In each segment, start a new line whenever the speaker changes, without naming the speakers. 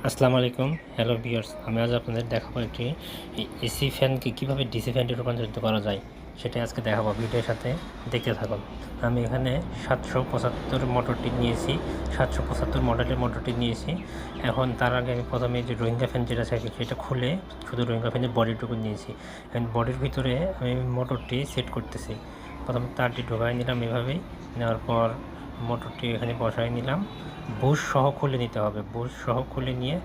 আসসালামু আলাইকুম। Hello viewers, আমি আজ আপনাদের দেখাবো একটি এসি ফ্যানকে কীভাবে ডিসি ফ্যানটি রূপান্তরিত করা যায় সেটাই আজকে দেখাবো। ভিডিওর সাথে দেখতে থাকুন। আমি এখানে 775 মোটরটি নিয়েছি, 775 মডেলের মোটরটি নিয়েছি। এখন তার আগে আমি প্রথমে যে রোহিঙ্গা ফ্যান যেটা থাকে সেটা খুলে শুধু রোহিঙ্গা ফ্যানের বডিটুকু নিয়েছি। এখন বডির ভিতরে আমি মোটরটি সেট করতেছি। প্রথমে তারটি ঢোকাই নিলাম এভাবেই, নেওয়ার পর মোটরটি এখানে বসাই নিলাম। বুশ সহ খুলে নিতে হবে। বুশ সহ খুলে নিয়ে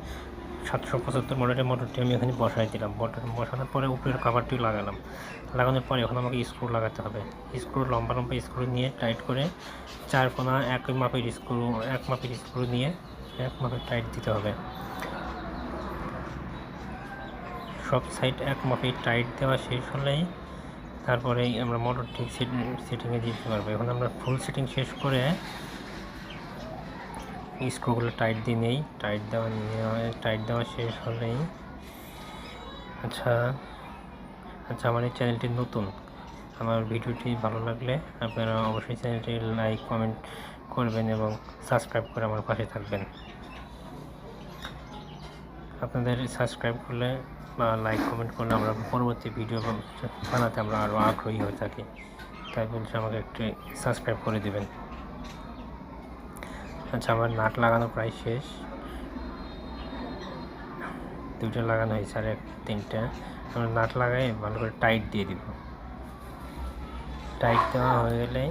775 মডেলের মোটরটি আমি এখানে বসাই দিলাম। বসানোর পরে উপরের কাভারটি লাগানোর পরে এখন আমাকে স্ক্রু লাগাতে হবে। স্ক্রু লম্বা স্ক্রু নিয়ে টাইট করে 4 কোণা এক মাপের স্ক্রু নিয়ে এক মাপের টাইট দিতে হবে। সব সাইড এক মাপের টাইট দেওয়া শেষ হলেই তারপরেই আমরা মোটরটি সেটিংয়ে দিতে পারবো। এখন আমরা ফুল সেটিং শেষ করে স্ক্রুগুলো টাইট দিয়ে নেই। টাইট দেওয়া শেষ হলেই আচ্ছা আমার এই চ্যানেলটি নতুন। আমার ভিডিওটি ভালো লাগলে আপনারা অবশ্যই চ্যানেলটি লাইক কমেন্ট করবেন এবং সাবস্ক্রাইব করে আমার পাশে থাকবেন। আপনাদের সাবস্ক্রাইব করলে বা লাইক কমেন্ট করলে আমরা পরবর্তী ভিডিও বানাতে আমরা আরও আগ্রহী হয়ে থাকি। তাই বলছি আমাকে একটু সাবস্ক্রাইব করে দেবেন। আচ্ছা, আমার নাট লাগানো প্রায় শেষ। দুটো লাগানো হয়েছে, আর তিনটা। আমরা নাট লাগাই ভালো করে টাইট দিয়ে দিব। টাইট দেওয়া হয়ে গেলে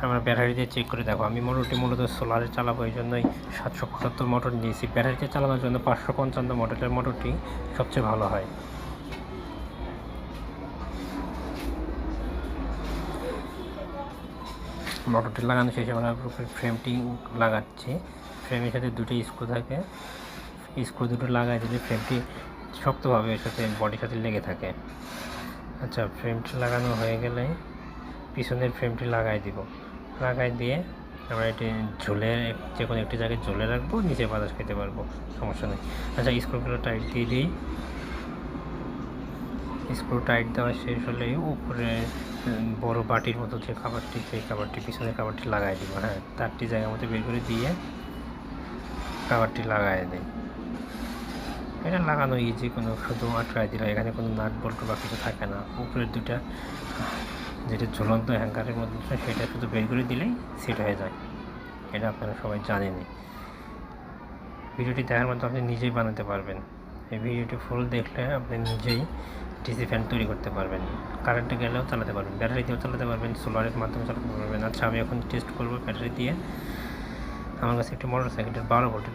আমরা ব্যাটারি দিয়ে চেক করে দেখো। আমি মোটরটি মূলত সোলারে চালাবো, এই জন্যই 775 মোটর নিয়েছি। ব্যাটারিতে চালানোর জন্য 555 মডেলের মোটরটি সবচেয়ে ভালো হয়। মোটরটি লাগানো শেষে আমরা ফ্রেমটি লাগাচ্ছি। ফ্রেমের সাথে দুটো স্ক্রু থাকে, স্ক্রু দুটো লাগাই দিলে ফ্রেমটি শক্তভাবে এর সাথে বডির সাথে লেগে থাকে। আচ্ছা, ফ্রেমটি লাগানো হয়ে গেলে পিছনের ফ্রেমটি লাগাই দিয়ে আমরা এটি ঝুলে যে কোনো একটি জায়গায় ঝুলে রাখবো, নিচে বাতাস খেতে পারবো, সমস্যা নেই। আচ্ছা, স্ক্রুগুলো টাইট দিয়ে দিই। স্ক্রু টাইট দেওয়া শেষ হলেই উপরে বড় বাটির মতো যে খাবারটি, সেই খাবারটি পিছনের খাবারটি লাগাই দিব। হ্যাঁ, তারটি জায়গা মতো বের করে দিয়ে খাবারটি লাগাই দিই। এটা লাগানো ইজি, কোনো শুধু আটকাই দিলে এখানে কোনো নাট বল্টু বা কিছু থাকে না। উপরের দুটা যেটা ঝুলন্ত হ্যাঙ্গারের মধ্যে সেটা শুধু বের করে দিলেই সেট হয়ে যায়। এটা আপনারা সবাই জানেনই। ভিডিওটি দেখার মতো আপনি নিজেই বানাতে পারবেন। এই ভিডিওটি ফুল দেখলে আপনি নিজেই ডিসি ফ্যান তৈরি করতে পারবেন। কারেন্টে গেলেও চালাতে পারবেন, ব্যাটারি দিয়েও চালাতে পারবেন, সোলারের মাধ্যমে চালাতে পারবেন। আচ্ছা, আমি এখন টেস্ট করবো ব্যাটারি দিয়ে। আমার কাছে একটি মোটরসাইকেলের 12 ভোল্টের